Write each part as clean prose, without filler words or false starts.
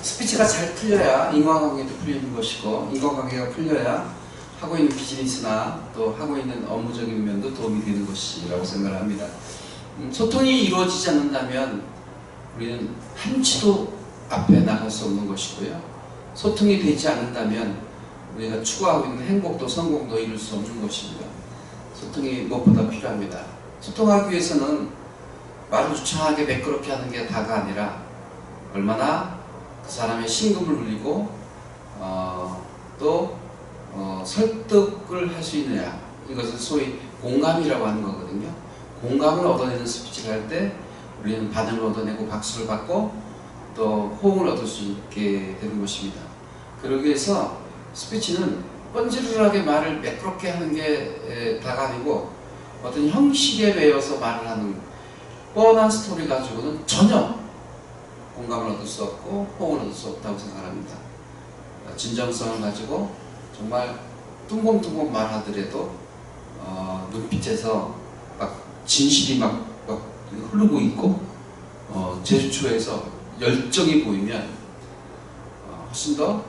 스피치가 잘 풀려야 인간관계도 풀리는 것이고, 인간관계가 풀려야 하고 있는 비즈니스나 또 하고 있는 업무적인 면도 도움이 되는 것이라고 생각을 합니다. 소통이 이루어지지 않는다면 우리는 한치도 앞에 나갈 수 없는 것이고요. 소통이 되지 않는다면 우리가 추구하고 있는 행복도 성공도 이룰 수 없는 것입니다. 소통이 무엇보다 필요합니다. 소통하기 위해서는 말을 유창하게 매끄럽게 하는 게 다가 아니라 얼마나 그 사람의 심금을 울리고 또 설득을 할 수 있느냐, 이것을 소위 공감이라고 하는 거거든요. 공감을 얻어내는 스피치를 할 때 우리는 반응을 얻어내고 박수를 받고 또 호응을 얻을 수 있게 되는 것입니다. 그러기 위해서 스피치는 뻔지르르하게 말을 매끄럽게 하는 게 다가 아니고 어떤 형식에 매여서 말을 하는 뻔한 스토리 가지고는 전혀 공감을 얻을 수 없고 호응을 얻을 수 없다고 생각합니다. 진정성을 가지고 정말 뚱공뚱공 말하더라도 눈빛에서 막 진실이 막 흐르고 있고 제스처에서 열정이 보이면 훨씬 더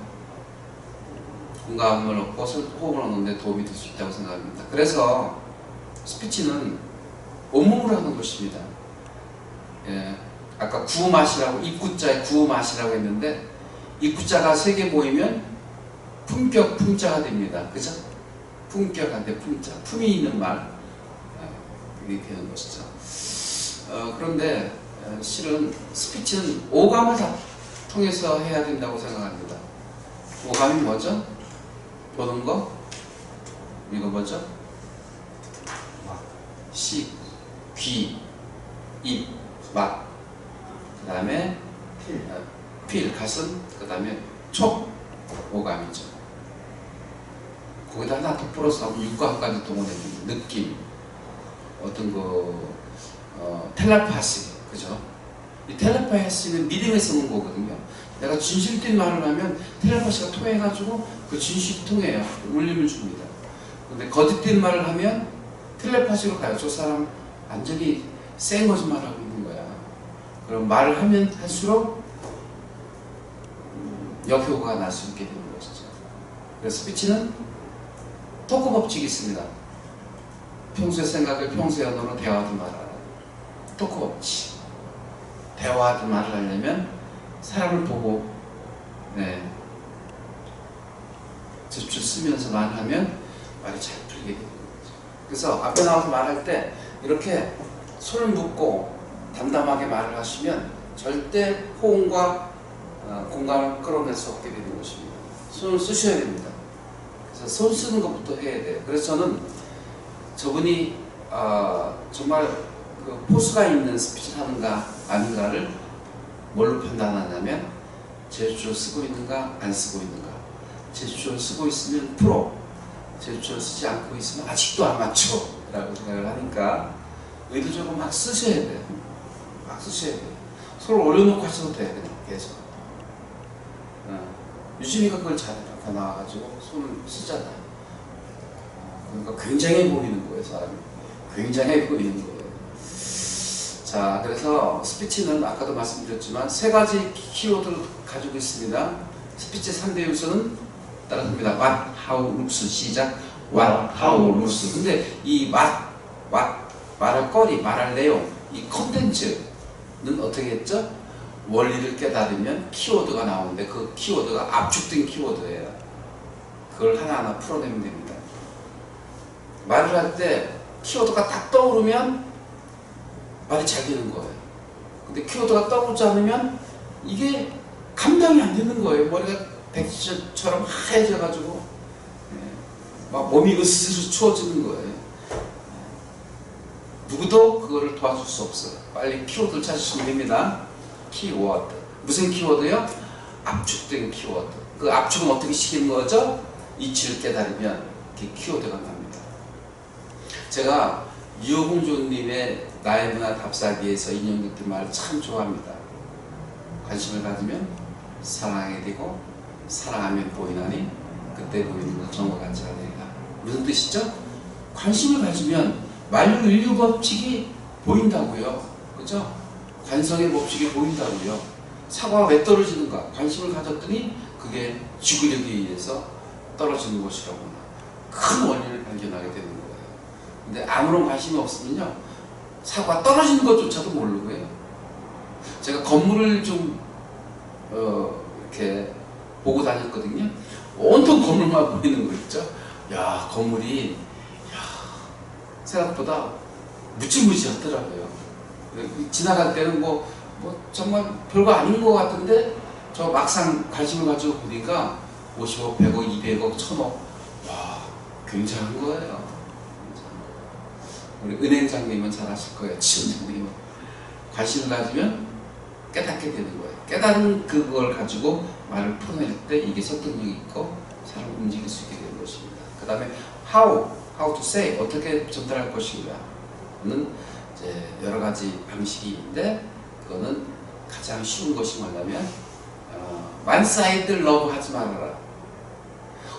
공감을 얻고 호응을 얻는 데 도움이 될 수 있다고 생각합니다. 그래서 스피치는 온몸으로 하는 것입니다. 예, 아까 구맛이라고, 입구자에 구맛이라고 했는데 입구자가 3개 모이면 품격 품자가 됩니다. 그죠? 품격한테 품자, 품이 있는 말, 그게 되는 것이죠. 그런데 실은 스피치는 오감을 다 통해서 해야 된다고 생각합니다. 오감이 뭐죠? 보는 거? 이거 뭐죠? 식, 귀, 입, 맛, 그 다음에 필, 가슴, 그 다음에 촉, 오감이죠. 거기다 하나 덧불어서 하면 육감까지 동원해줍니다. 느낌, 어떤 텔레파시, 그죠? 이 텔레파시는 믿음에 쓰는 거거든요. 내가 진실된 말을 하면 텔레파시가 통해가지고 그 진실이 통해요. 울림을 줍니다. 근데 거짓된 말을 하면 텔레파시로 가요. 저 사람 완전히 센 거짓말을 하고 있는 거야. 그럼 말을 하면 할수록 역효과가 날 수 있게 되는 것이죠. 그래서 스피치는 토크 법칙이 있습니다. 평소의 생각을 평소의 언어로 대화하듯 말하라. 토크 법칙. 대화하듯 말을 하려면 사람을 보고 제스처 쓰면서 말하면 말이 잘 풀리게 되는 거죠. 그래서 앞에 나와서 말할 때 이렇게 손을 묶고 담담하게 말을 하시면 절대 호응과 공감을 끌어낼 수 없게 되는 것입니다. 손을 쓰셔야 됩니다. 그래서 손 쓰는 것부터 해야 돼요. 그래서 저는 저분이 정말 그 포스가 있는 스피치를 하는가 아닌가를 뭘로 판단하냐면 제스처를 쓰고 있는가 안 쓰고 있는가. 제스처를 쓰고 있으면 프로, 제스처를 쓰지 않고 있으면 아직도 아마추어 라고 생각을 하니까 의도적으로 막 쓰셔야 돼요. 막 쓰셔야 돼요. 손을 올려놓고 하셔도 돼요. 그냥 계속. 유진이가 그걸 잘해요. 앞에 나와가지고 손을 쓰잖아요. 그러니까 굉장해 보이는 거예요. 사람이 굉장해 보이는 거예요. 자, 그래서 스피치는 아까도 말씀드렸지만 3가지 키워드를 가지고 있습니다. 스피치의 3대 요소는 따라합니다. What, How, Looks. 시작. What, How, Looks. 근데 이 말할 거리, 말할 내용, 이 컨텐츠는 어떻게 했죠? 원리를 깨달으면 키워드가 나오는데 그 키워드가 압축된 키워드예요. 그걸 하나하나 풀어내면 됩니다. 말을 할 때 키워드가 딱 떠오르면 말이 잘 되는 거예요. 근데 키워드가 떠오르지 않으면 이게 감당이 안 되는 거예요. 머리가 백지처럼 하얘져가지고 막 몸이 으스스 추워지는 거예요. 누구도 그거를 도와줄 수 없어요. 빨리 키워드를 찾으시면 됩니다. 키워드. 무슨 키워드요? 압축된 키워드. 그 압축은 어떻게 시키는 거죠? 이치를 깨달으면 이렇게 키워드가 납니다. 제가 유호봉조님의 나의 문화 답사기에서 인용됐던 말을 참 좋아합니다. 관심을 가지면 사랑하게 되고 사랑하면 보이나니 그때 보이는 것 정오같이 하리라. 무슨 뜻이죠? 관심을 가지면 만유인류 법칙이 보인다고요. 그죠? 관성의 법칙이 보인다고요. 사과가 왜 떨어지는가 관심을 가졌더니 그게 지구력에 의해서 떨어지는 것이라고 큰 원인을 발견하게 되는 거예요. 근데 아무런 관심이 없으면요 사과 떨어지는 것조차도 모르고요. 제가 건물을 좀 이렇게 보고 다녔거든요. 온통 건물만 보이는 거 있죠. 야 건물이 생각보다 무지무지하더라고요. 지나갈 때는 뭐 정말 별거 아닌 것 같은데 저 막상 관심을 가지고 보니까 50억, 100억, 200억, 1000억 와 굉장한 거예요. 우리 은행장님은 잘 아실 거예요. 지원장님은 관심을 가지면 깨닫게 되는 거예요. 깨달은 그걸 가지고 말을 풀어낼 때 이게 설득력이 있고 사람을 움직일 수 있게 되는 것입니다. 그 다음에 how to say 어떻게 전달할 것인가는 이제 여러 가지 방식이 있는데 그거는 가장 쉬운 것이 뭐냐면 one side love 하지 말아라.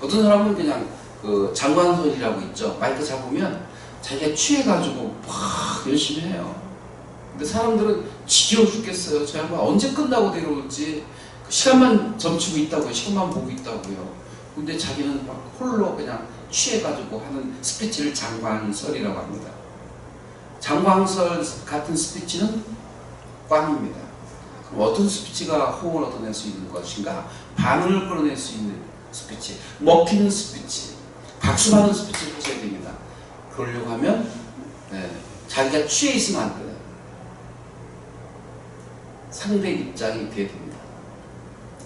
어떤 사람은 그냥 그 장관소리라고 있죠. 마이크 잡으면 자기가 취해가지고 막 열심히 해요. 근데 사람들은 지겨워 죽겠어요. 저 양반 언제 끝나고 내려올지 그 시간만 점치고 있다고요. 시간만 보고 있다고요. 근데 자기는 막 홀로 그냥 취해가지고 하는 스피치를 장광설이라고 합니다. 장광설 같은 스피치는 꽝입니다. 그럼 어떤 스피치가 호응을 얻어낼 수 있는 것인가? 반응을 끌어낼 수 있는 스피치, 먹히는 스피치, 박수받는 스피치를 하셔야 됩니다. 그러려고 하면 자기가 취해 있으면 안 돼요. 상대 입장이 돼야 됩니다.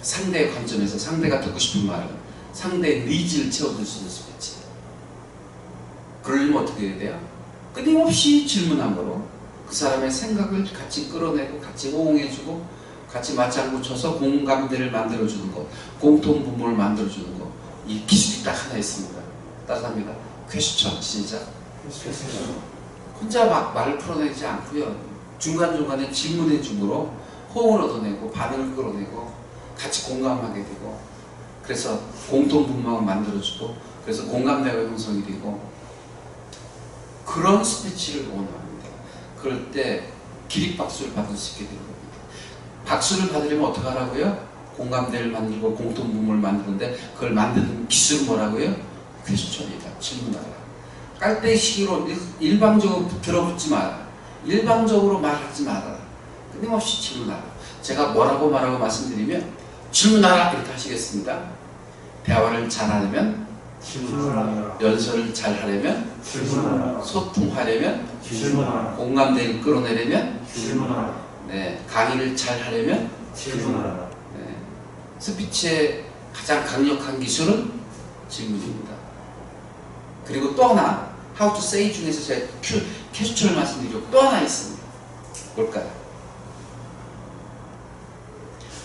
상대의 관점에서 상대가 듣고 싶은 말을 상대의 니즈를 채워줄 수 있는 스피치. 그러려면 어떻게 해야 돼요? 끊임없이 질문함으로 그 사람의 생각을 같이 끌어내고 같이 호응해주고 같이 맞장구 쳐서 공감대를 만들어주는 것, 공통분모를 만들어주는 것. 이 기술이 딱 하나 있습니다. 따라합니다. 퀘스천 시작. 혼자 막 말을 풀어내지 않고요. 중간중간에 질문해줌으로 호응을 얻어내고 반응을 끌어내고 같이 공감하게 되고 그래서 공통분모를 만들어주고 그래서 공감대가 형성이 되고 그런 스피치를 원합니다. 그럴 때 기립박수를 받을 수 있게 되는 겁니다. 박수를 받으려면 어떻게 하라고요? 공감대를 만들고 공통분모를 만드는데 그걸 만드는 기술은 뭐라고요? 퀘스천이다. 질문하라. 깔때시기로 일방적으로 들어붙지 마라. 일방적으로 말하지 말아라. 끊임없이 질문하라. 제가 뭐라고 말하고 말씀드리면 질문하라 이렇게 하시겠습니다. 대화를 잘하려면 질문하라. 연설을 잘하려면 질문하라. 소통하려면 질문하라. 공감대를 끌어내려면 질문하라. 강의를 잘하려면 질문하라. 스피치의 가장 강력한 기술은 질문입니다. 그리고 또 하나 How to say 중에서 제가 퀘스천을 말씀드리고 또 하나 있습니다. 뭘까요?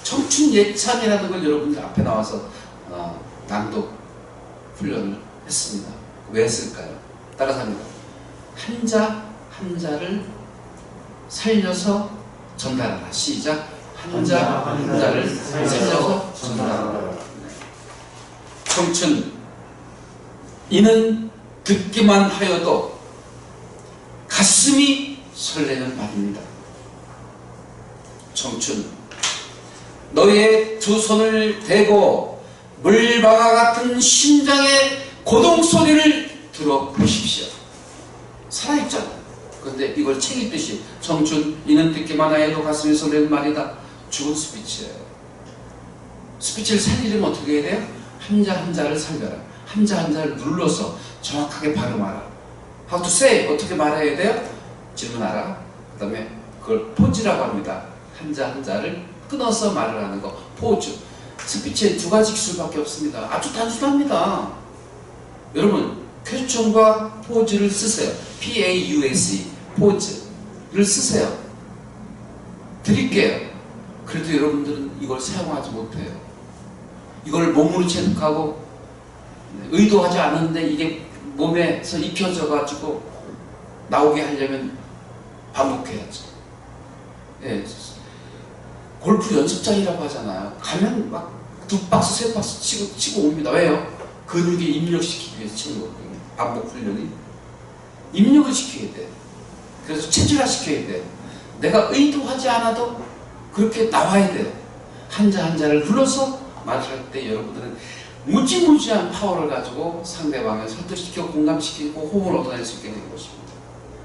청춘 예찬이라는 걸 여러분들 앞에 나와서 낭독 훈련을 했습니다. 왜 했을까요? 따라서 합니다. 한자 한자를 살려서 전달하라. 시작. 한자 한자를 살려서 전달하라. 청춘 이는 듣기만 하여도 가슴이 설레는 말입니다. 청춘 너희의 두 손을 대고 물바다 같은 심장의 고동소리를 들어보십시오. 살아있잖아요. 그런데 이걸 책 읽듯이 청춘 이는 듣기만 해도 가슴이 설레는 말이다. 죽은 스피치예요. 스피치를 살리려면 어떻게 해야 돼요? 한자 한자를 살려라. 한자 한자를 눌러서 정확하게 발음하라. How to say 어떻게 말해야 돼요? 질문하라. 그 다음에 그걸 포즈라고 합니다. 한자 한자를 끊어서 말을 하는 거. 포즈. 스피치에 두 가지 기술밖에 없습니다. 아주 단순합니다. 여러분 퀘스천과 포즈를 쓰세요. P-A-U-S-E 포즈를 쓰세요. 드릴게요. 그래도 여러분들은 이걸 사용하지 못해요. 이걸 몸으로 체득하고 의도하지 않은데 이게 몸에서 익혀져 가지고 나오게 하려면 반복해야죠. 골프 연습장이라고 하잖아요. 가면 막 2박스, 3박스 치고 옵니다. 왜요? 근육에 입력시키기 위해서 치는 거거든요. 반복 훈련이. 입력을 시켜야 돼. 그래서 체질화 시켜야 돼. 내가 의도하지 않아도 그렇게 나와야 돼. 한자 한자를 눌러서 말을 할 때 여러분들은 무지무지한 파워를 가지고 상대방을 설득시키고 공감시키고 호응을 얻어낼 수 있게 되는 것입니다.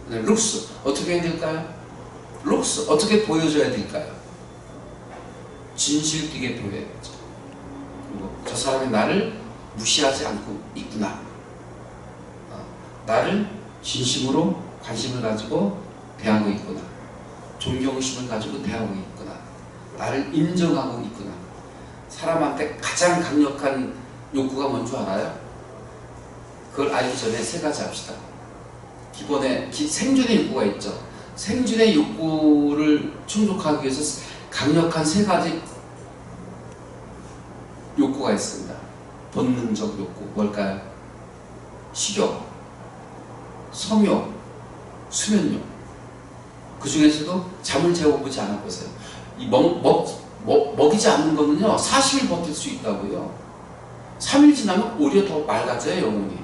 룩스 어떻게 해야 될까요? 룩스 어떻게 보여줘야 될까요? 진실 있게 보여야죠. 그리고 저 사람이 나를 무시하지 않고 있구나. 나를 진심으로 관심을 가지고 대하고 있구나. 존경심을 가지고 대하고 있구나. 나를 인정하고 있구나. 사람한테 가장 강력한 욕구가 뭔 줄 알아요? 그걸 알기 전에 세 가지 합시다. 기본에 생존의 욕구가 있죠. 생존의 욕구를 충족하기 위해서 강력한 세 가지 욕구가 있습니다. 본능적 욕구 뭘까요? 식욕, 성욕, 수면욕. 그 중에서도 잠을 재워보지 않아 보세요. 이 먹이지 않는 거는요 40일 버틸 수 있다고요. 3일 지나면 오히려 더 맑아져요 영혼이.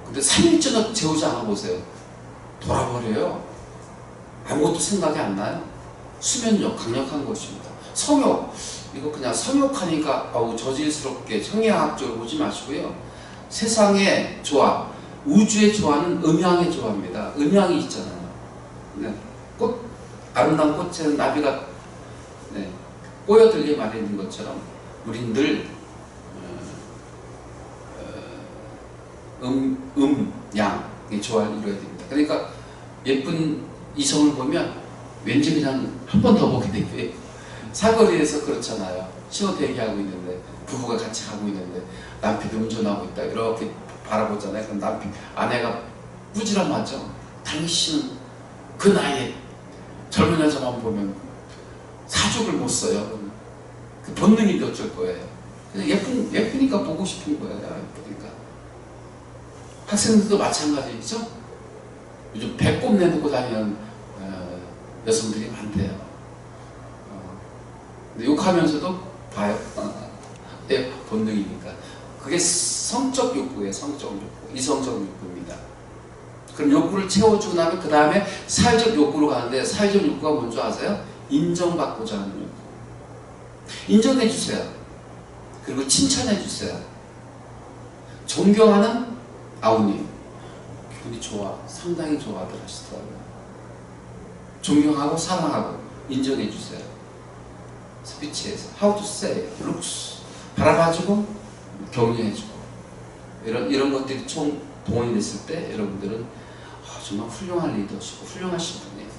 근데 3일째 재우지 않아 보세요. 돌아버려요. 아무것도 생각이 안 나요. 수면욕 강력한 것입니다. 성욕 이거 그냥 성욕하니까 저질스럽게 성의학적으로 보지 마시고요. 세상의 조화, 우주의 조화는 음양의 조화입니다. 음양이 있잖아요. 꽃, 아름다운 꽃에는 나비가 꼬여들게 마련인 것처럼 우린 늘 양의 조화를 이루어야 됩니다. 그러니까 예쁜 이성을 보면 왠지 그냥 한 번 더 보게 되고요. 사거리에서 그렇잖아요. 신호 대기하고 있는데 부부가 같이 가고 있는데 남편이 운전하고 있다 이렇게 바라보잖아요. 그럼 아내가 부지런하죠. 당신은 그 나이에 젊은 여자만 보면 사족을 못 써요. 그 본능이 어쩔 거예요. 그냥 예쁘니까 보고 싶은 거예요. 예쁘니까. 학생들도 마찬가지죠. 요즘 배꼽 내놓고 다니는 여성들이 많대요. 근데 욕하면서도 봐요. 네, 본능이니까. 그게 성적 욕구예요. 성적 욕구, 이성적 욕구입니다. 그럼 욕구를 채워주고 나면 그 다음에 사회적 욕구로 가는데 사회적 욕구가 뭔지 아세요? 인정받고자 하는 욕구. 인정해주세요. 그리고 칭찬해주세요. 존경하는 아우님. 기분이 좋아. 상당히 좋아들 하시더라고요. 존경하고 사랑하고 인정해주세요. 스피치에서 How to say, looks 바라봐주고 격려해주고 이런 것들이 총 동원이 됐을 때 여러분들은 정말 훌륭한 리더시고 훌륭하신 분이에요.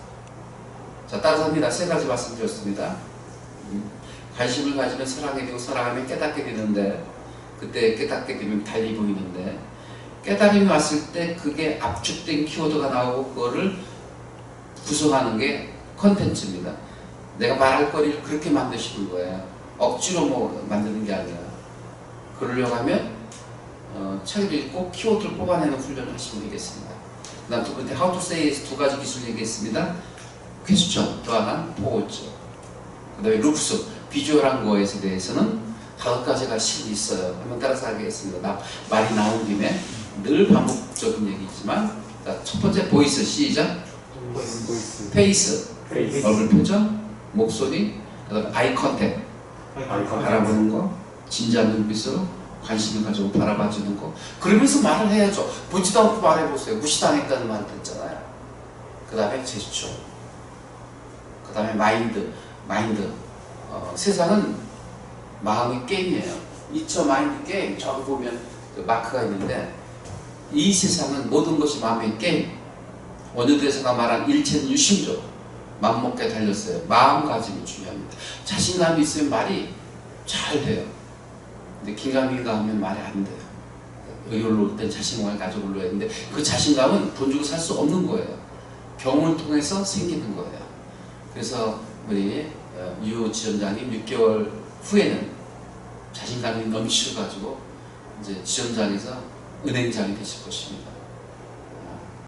자, 따라합니다. 세 가지 말씀드렸습니다. 관심을 가지면 사랑하게 되고 사랑하면 깨닫게 되는데 그때 깨닫게 되면 달리 보이는데 깨달음이 왔을 때 그게 압축된 키워드가 나오고 그거를 구성하는 게 컨텐츠입니다. 내가 말할 거리를 그렇게 만드시는 거예요. 억지로 만드는 게 아니라 그러려고 하면 책을 읽고 키워드를 뽑아내는 훈련을 하시면 되겠습니다. 그 다음 두 번째 How to Say에서 두 가지 기술 얘기했습니다. 퀘스천, 또 하나는 포즈. 그 다음에 룩스, 비주얼한 거에 대해서는 5가지가 실이 있어요. 한번 따라서 하겠습니다. 말이 나온 김에 늘 반복적인 얘기지만 첫 번째 보이스, 시작. 페이스, 얼굴 표정, 목소리, 그 다음에 아이 컨택, 바라보는 거, 진지한 눈빛으로 관심을 가지고 바라봐주는 거. 그러면서 말을 해야죠. 보지도 않고 말해보세요. 무시당했다는 말 듣잖아요. 그 다음에 제스처, 그 다음에 마인드. 세상은 마음의 게임이에요. 2차 마인드 게임. 저기 보면 그 마크가 있는데 이 세상은 모든 것이 마음의 게임. 원효대사가 말한 일체는 유심조. 맘먹게 달렸어요. 마음가짐이 중요합니다. 자신감이 있으면 말이 잘 돼요. 근데 긴가민가 하면 말이 안 돼요. 의욕을 올 땐 자신감을 가지고 올려야 되는데 그 자신감은 돈 주고 살 수 없는 거예요. 경험을 통해서 생기는 거예요. 그래서 우리 유 지원장님 6개월 후에는 자신감이 넘치셔가지고 이제 지원장에서 은행장이 되실 것입니다.